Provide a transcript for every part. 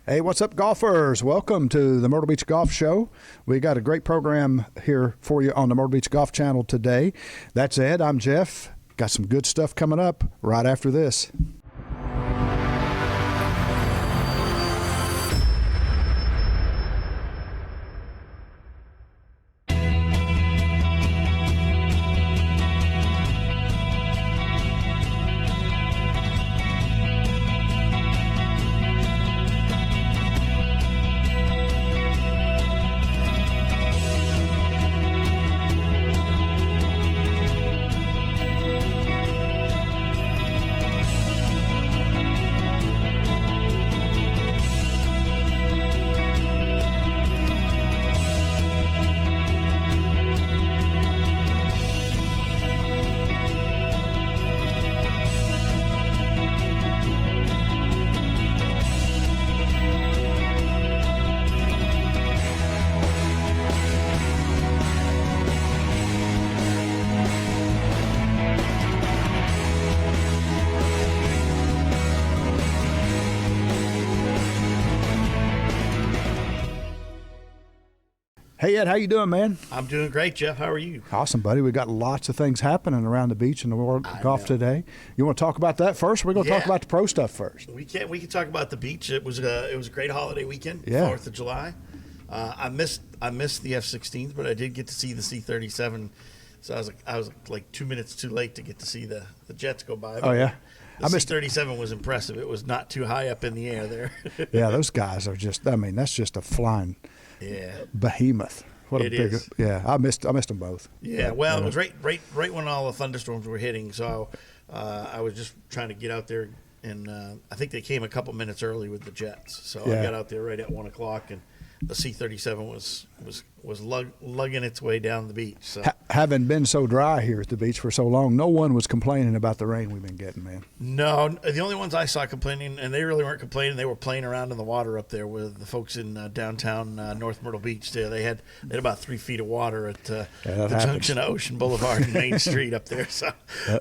Hey, what's up, golfers? Welcome to the Myrtle Beach Golf Show. We got a great program here for you on the Myrtle Beach Golf Channel today. That's Ed. I'm Jeff. Got some good stuff coming up right after this. Hey, Ed, how you doing, man? I'm doing great, Jeff. How are you? Awesome, buddy. We got lots of things happening around the beach and the world of golf today. You want to talk about that first? We're going to talk about the pro stuff first. We can talk about the beach. It was a great holiday weekend. Yeah. 4th of July. I missed the F-16s, but I did get to see the C-37. So I was like 2 minutes too late to get to see the jets go by. Oh yeah. The C-37 was impressive. It was not too high up in the air there. Yeah, those guys are just. I mean, that's just a flying. Yeah. Behemoth. What a big. Is. Yeah, I missed them both. Yeah, well, it was right when all the thunderstorms were hitting. So I was just trying to get out there, and I think they came a couple minutes early with the jets. So I got out there right at 1 o'clock, and the C-37 was lugging its way down the beach. So. Having been so dry here at the beach for so long, no one was complaining about the rain we've been getting, man. No, the only ones I saw complaining, and they really weren't complaining, they were playing around in the water up there with the folks in downtown North Myrtle Beach. There, they had about 3 feet of water at the junction of Ocean Boulevard and Main Street up there. So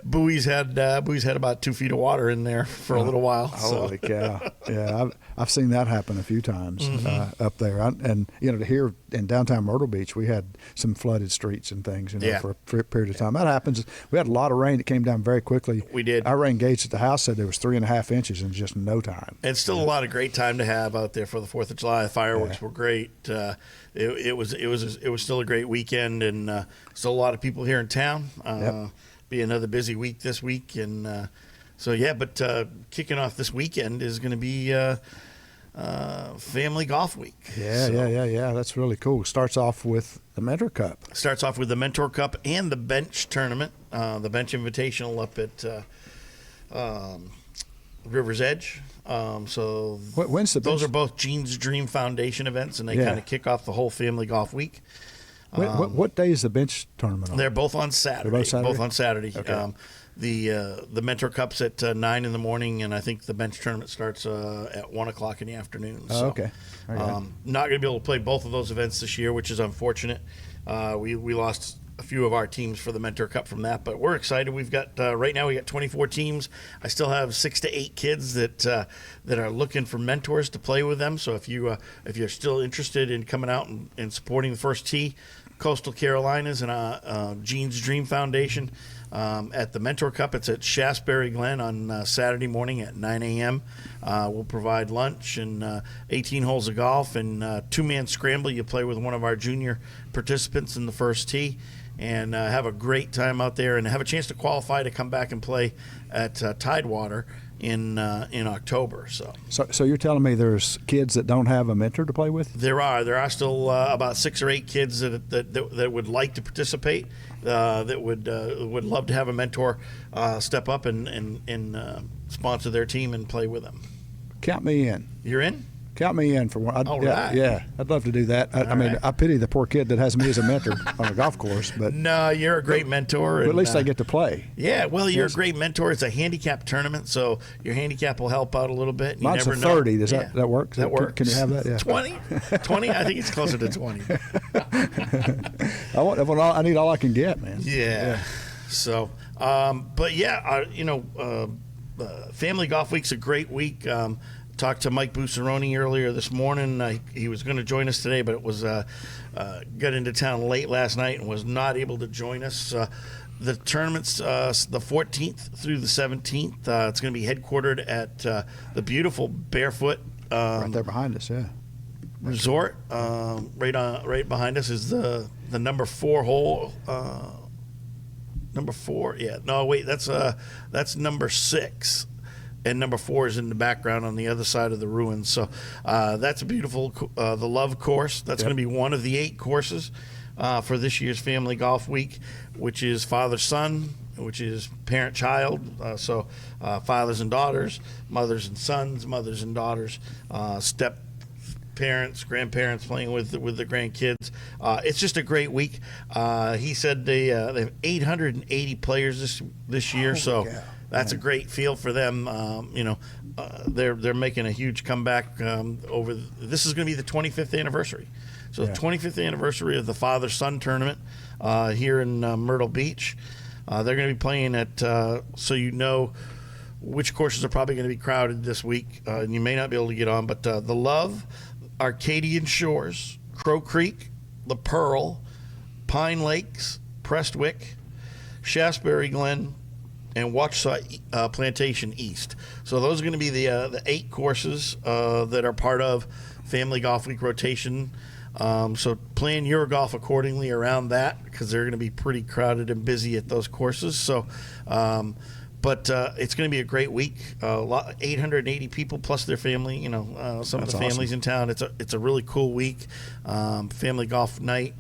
Bowie's had about 2 feet of water in there for a little while. Holy cow! Yeah, I've seen that happen a few times up there. And to here in downtown Myrtle Beach, we had some flooded streets and things, for a period of time. That happens. We had a lot of rain that came down very quickly. We did. Our rain gauge at the house said there was 3.5 inches in just no time. And still a lot of great time to have out there for the 4th of July. The fireworks were great. It was still a great weekend, and still a lot of people here in town. Be another busy week this week, and but kicking off this weekend is going to be Family Golf Week. Yeah. That's really cool. Starts off with the Mentor Cup. Starts off with the Mentor Cup and the Bench Tournament, the Bench Invitational up at River's Edge. When's the those bench? are both Gene's Dream Foundation events, and they kind of kick off the whole Family Golf Week. What day is the Bench Tournament on? They're both on Saturday. Both on Saturday. Okay. The Mentor Cup's at 9 in the morning, and I think the Bench Tournament starts at 1 o'clock in the afternoon. Oh, okay. Not going to be able to play both of those events this year, which is unfortunate. We lost a few of our teams for the Mentor Cup from that, but we're excited. We've got right now we got 24 teams. I still have 6 to 8 kids that are looking for mentors to play with them. So if you're still interested in coming out and supporting the First Tee, Coastal Carolinas and Gene's Dream Foundation at the Mentor Cup. It's at Shasberry Glen on Saturday morning at 9 a.m. We'll provide lunch and 18 holes of golf and 2-man scramble. You play with one of our junior participants in the First Tee and have a great time out there and have a chance to qualify to come back and play at Tidewater in October. So you're telling me there's kids that don't have a mentor to play with? There are still about 6 or 8 kids that would like to participate, that would love to have a mentor step up and sponsor their team and play with them. Count me in. You're in? Count me in for one. Right. Yeah, I'd love to do that. I mean, I pity the poor kid that has me as a mentor on a golf course. But no, you're a great mentor. But at least I get to play. Yeah, well, you're a great mentor. It's a handicap tournament, so your handicap will help out a little bit. Mine's a 30. Does that work? That works. Can you have that? Yeah. 20? 20? I think it's closer to 20. I need all I can get, man. Yeah. So, but yeah, Family Golf Week's a great week. talked to Mike Busseroni earlier this morning. He was going to join us today, but it was got into town late last night and was not able to join us. The tournament's the 14th through the 17th. It's going to be headquartered at the beautiful Barefoot right there behind us, yeah. Resort. Right behind us is the number 4 hole. Number 4, yeah. No, wait, that's number 6. And number 4 is in the background on the other side of the ruins. So that's a beautiful, the Love course. That's going to be one of the 8 courses for this year's Family Golf Week, which is father-son, which is parent-child. So fathers and daughters, mothers and sons, mothers and daughters, step parents, grandparents playing with the grandkids. It's just a great week. He said they have 880 players this year. So. God. That's a great feel for them. They're making a huge comeback this is going to be the 25th anniversary. So the 25th anniversary of the father-son tournament here in Myrtle Beach. They're going to be playing at, so you know which courses are probably going to be crowded this week. And you may not be able to get on, but the Love, Arcadian Shores, Crow Creek, the Pearl, Pine Lakes, Prestwick, Shaftesbury Glen, and Watchside Plantation East. So those are going to be the 8 courses that are part of Family Golf Week rotation. So plan your golf accordingly around that, because they're going to be pretty crowded and busy at those courses. So, but it's going to be a great week. 880 people plus their family. Some of the families in town. It's a really cool week. Family golf night.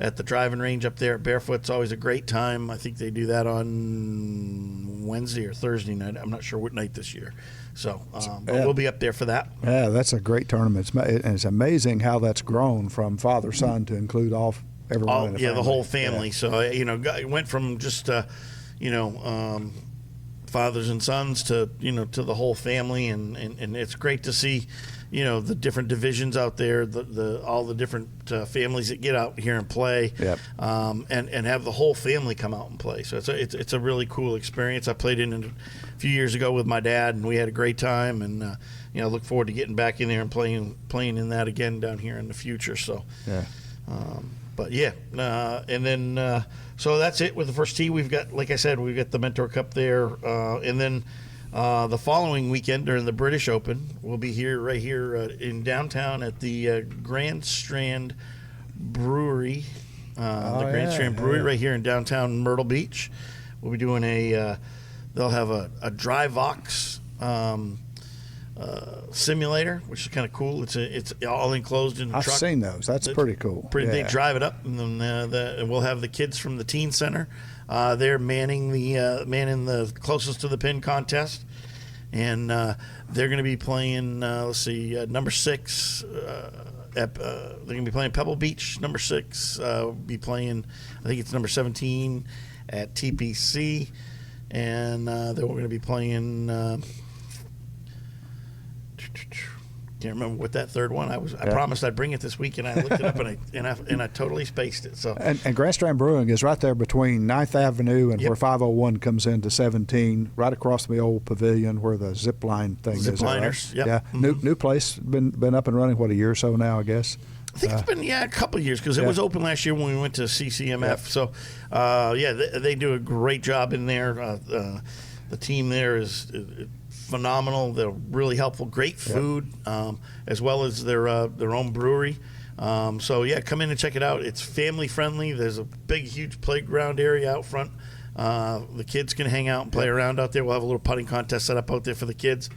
At the driving range up there at Barefoot's always a great time. I think they do that on Wednesday or Thursday night. I'm not sure what night this year. So but we'll be up there for that. Yeah, that's a great tournament. It's amazing how that's grown from father-son to include everyone in the family. The whole family. Yeah. So, it went from just, fathers and sons to the whole family. And it's great to see the different divisions out there, all the different families that get out here and play, and have the whole family come out and play. So it's a really cool experience. I played in a few years ago with my dad, and we had a great time. And I look forward to getting back in there and playing in that again down here in the future. So and then so that's it with the first tee. We've got, like I said, we've got the Mentor Cup there, and then. The following weekend during the British Open, we'll be right here in downtown at the Grand Strand Brewery. Grand Strand Brewery right here in downtown Myrtle Beach. We'll be doing they'll have a dry Vox simulator, which is kind of cool. It's all enclosed in the truck. I've seen those. That's pretty cool. They drive it up, and then and we'll have the kids from the teen center. They're manning the closest to the pin contest, and they're going to be playing. Number 6. They're going to be playing Pebble Beach. Number 6 be playing. I think it's number 17 at TPC, and then we're going to be playing. Can't remember what that third one. I promised I'd bring it this week, and I looked it up and I totally spaced it. So and Grand Strand Brewing is right there between 9th Avenue and where 501 comes into 17, right across from the old pavilion where the zip line thing is. Zipliners, right? Yeah. Mm-hmm. New place, been up and running a year or so now, I guess. I think it's been a couple of years, because it was open last year when we went to CCMF. Yeah. So they do a great job in there. The team there is phenomenal. They're really helpful. Great food, as well as their own brewery. Come in and check it out. It's family friendly. There's a big, huge playground area out front. The kids can hang out and play around out there. We'll have a little putting contest set up out there for the kids.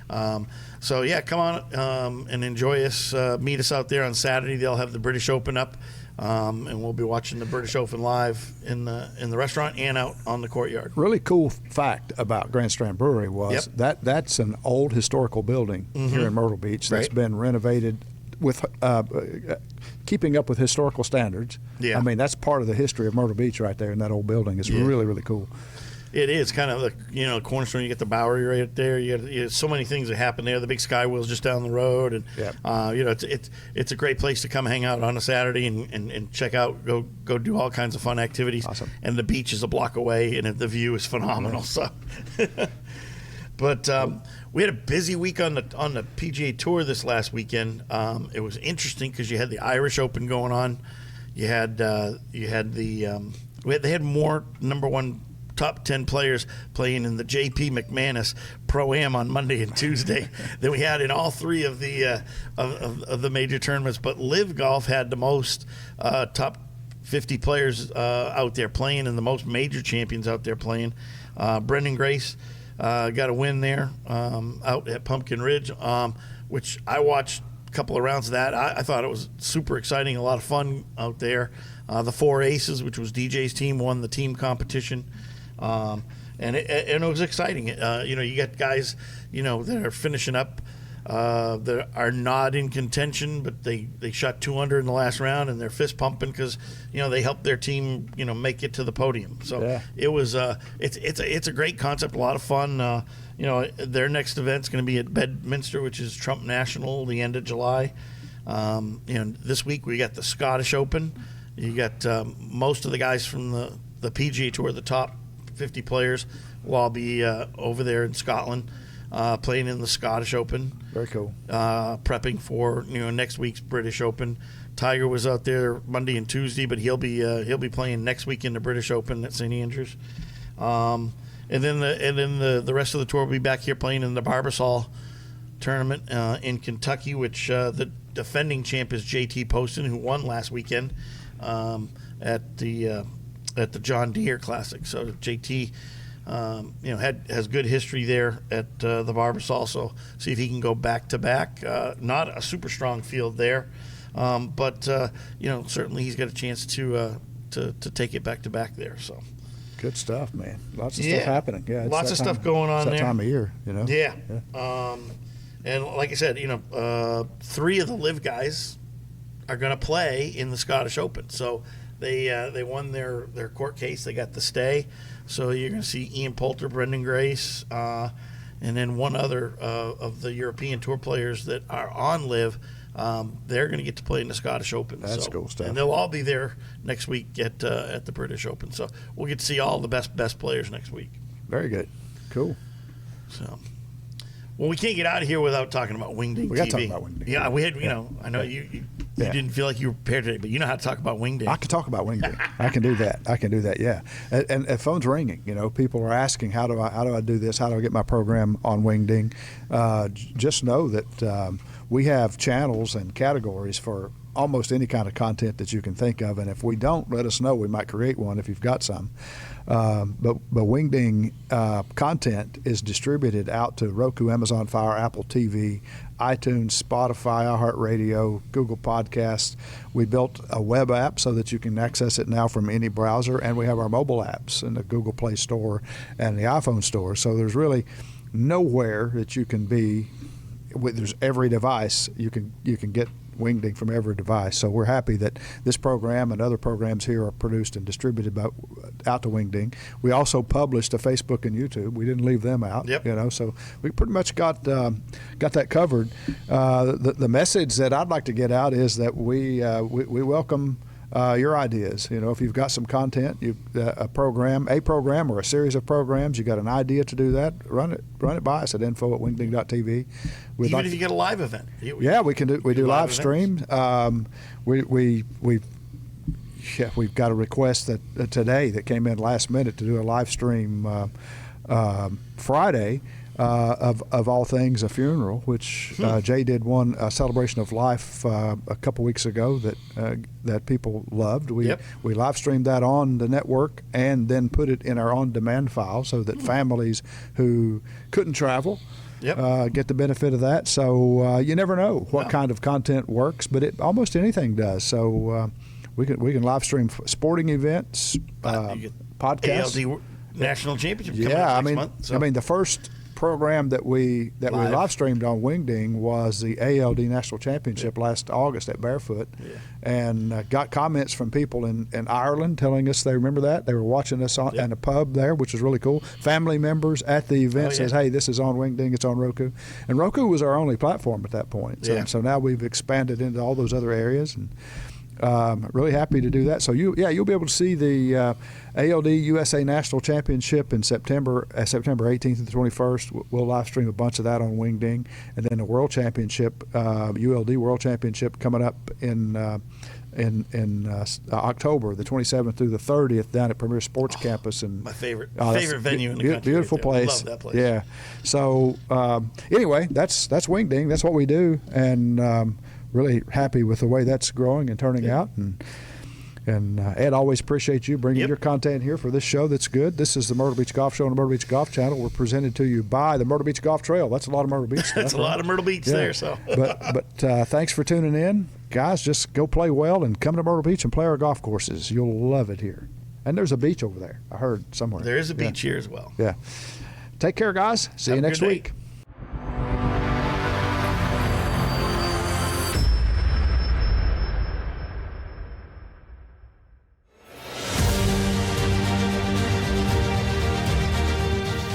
Come on and enjoy us. Meet us out there on Saturday. They'll have the British Open up. And we'll be watching the British Open live in the restaurant and out on the courtyard. Really cool fact about Grand Strand Brewery was that's an old historical building here in Myrtle Beach that's been renovated with keeping up with historical standards. Yeah. I mean, that's part of the history of Myrtle Beach right there in that old building. It's really, really cool. It is kind of the cornerstone. You get the Bowery right there. You got so many things that happen there. The big Sky Wheel's just down the road, and it's a great place to come hang out on a Saturday and check out. Go do all kinds of fun activities. Awesome. And the beach is a block away, and the view is phenomenal. So. But we had a busy week on the PGA Tour this last weekend. It was interesting because you had the Irish Open going on. You had they had more number one top 10 players playing in the J.P. McManus Pro-Am on Monday and Tuesday than we had in all three of the of the major tournaments. But Live Golf had the most top 50 players out there playing and the most major champions out there playing. Brendan Grace got a win there out at Pumpkin Ridge, which I watched a couple of rounds of that. I thought it was super exciting, a lot of fun out there. The Four Aces, which was DJ's team, won the team competition. And it was exciting. You got guys, that are finishing up that are not in contention, but they shot 2 under in the last round, and they're fist pumping because they helped their team make it to the podium. So it was it's a great concept, a lot of fun. Their next event's going to be at Bedminster, which is Trump National, the end of July. This week we got the Scottish Open. You got most of the guys from the PGA Tour, the top 50 players, will all be over there in Scotland playing in the Scottish Open. Very cool. Prepping for next week's British Open. Tiger was out there Monday and Tuesday, but he'll be playing next week in the British Open at St Andrews. And then the rest of the tour will be back here playing in the Barbasol tournament in Kentucky, which the defending champ is JT Poston, who won last weekend at the John Deere Classic. So JT, has good history there at the Barbasol. So see if he can go back to back. Not a super strong field there, but certainly he's got a chance to take it back to back there. So good stuff, man. Lots of stuff happening. Yeah, it's lots of stuff going on it's that there. Time of year, Yeah. And like I said, 3 of the Live guys are going to play in the Scottish Open. So they won their court case. They got the stay. So you're going to see Ian Poulter, Brendan Grace, and then one other of the European Tour players that are on Live. They're going to get to play in the Scottish Open. That's cool stuff. And they'll all be there next week at the British Open. So we'll get to see all the best players next week. Very good. Cool. So. Well, we can't get out of here without talking about Wingding TV. We got to talk about Wingding. Yeah, we had, I know you didn't feel like you were prepared today, but you know how to talk about Wingding. I can talk about Wingding. I can do that. Yeah. And phone's ringing. People are asking, how do I do this? How do I get my program on Wingding? Just know that we have channels and categories for almost any kind of content that you can think of, and if we don't, let us know. We might create one if you've got some. But Wingding content is distributed out to Roku, Amazon Fire, Apple TV, iTunes, Spotify, iHeartRadio, Google Podcasts. We built a web app so that you can access it now from any browser, and we have our mobile apps in the Google Play Store and the iPhone Store. So there's really nowhere that you can be. There's every device you can get Wingding from every device. So we're happy that this program and other programs here are produced and distributed out to Wingding. We also published to Facebook and YouTube. We didn't leave them out. Yep. So we pretty much got that covered. The message that I'd like to get out is that we welcome your ideas. If you've got some content, a program or a series of programs, you got an idea to do that, run it by us at info@wingding.tv. Even if you get a live event. We can do. We do live stream. We've got a request that today that came in last minute to do a live stream Friday. Of all things, a funeral, which Jay did a celebration of life a couple weeks ago that people loved. We live streamed that on the network and then put it in our on-demand file so that families who couldn't travel get the benefit of that. So you never know what kind of content works, but almost anything does. So we can live stream sporting events, podcasts. ALD National Championship coming up next month. So. The first program that we live streamed on Wingding was the ALD National Championship last August at Barefoot, and got comments from people in Ireland telling us they remember that. They were watching us in a pub there, which was really cool. Family members at the event says, hey, this is on Wingding, it's on Roku. And Roku was our only platform at that point. So now we've expanded into all those other areas, and Really happy to do that. So you'll be able to see the ALD USA National Championship in September 18th and the 21st. We'll live stream a bunch of that on Wingding, and then the World Championship, ULD World Championship, coming up in October, the 27th through the 30th, down at Premier Sports Campus. And my favorite venue in the country. Beautiful place. Love that place. Yeah. So anyway, that's Wingding. That's what we do, and really happy with the way that's growing and turning out. And Ed, always appreciate you bringing your content here for this show. That's good. This is the Myrtle Beach Golf Show on the Myrtle Beach Golf Channel. We're presented to you by the Myrtle Beach Golf Trail. That's a lot of Myrtle Beach stuff. That's a lot of Myrtle Beach there. So, but thanks for tuning in, guys. Just go play well and come to Myrtle Beach and play our golf courses. You'll love it here. And there's a beach over there. I heard somewhere. There is a beach here as well. Yeah. Take care, guys. See you next week.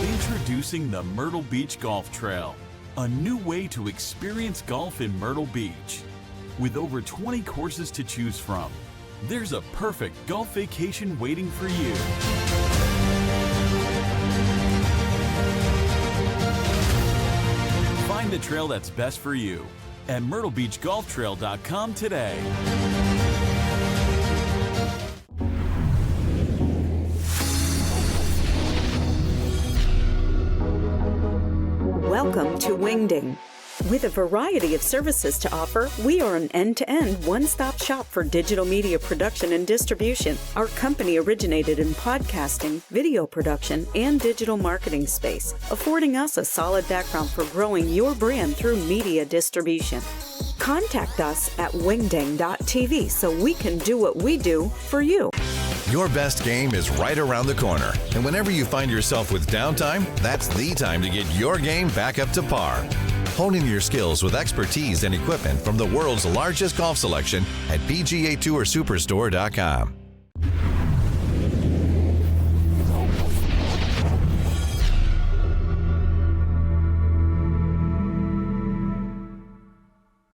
Introducing the Myrtle Beach Golf Trail, a new way to experience golf in Myrtle Beach. With over 20 courses to choose from, there's a perfect golf vacation waiting for you. Find the trail that's best for you at myrtlebeachgolftrail.com today. Welcome to Wingding. With a variety of services to offer, we are an end-to-end one-stop shop for digital media production and distribution. Our company originated in podcasting, video production, and digital marketing space, affording us a solid background for growing your brand through media distribution. Contact us at wingding.tv so we can do what we do for you. Your best game is right around the corner. And whenever you find yourself with downtime, that's the time to get your game back up to par. Hone in your skills with expertise and equipment from the world's largest golf selection at PGA Tour Superstore.com.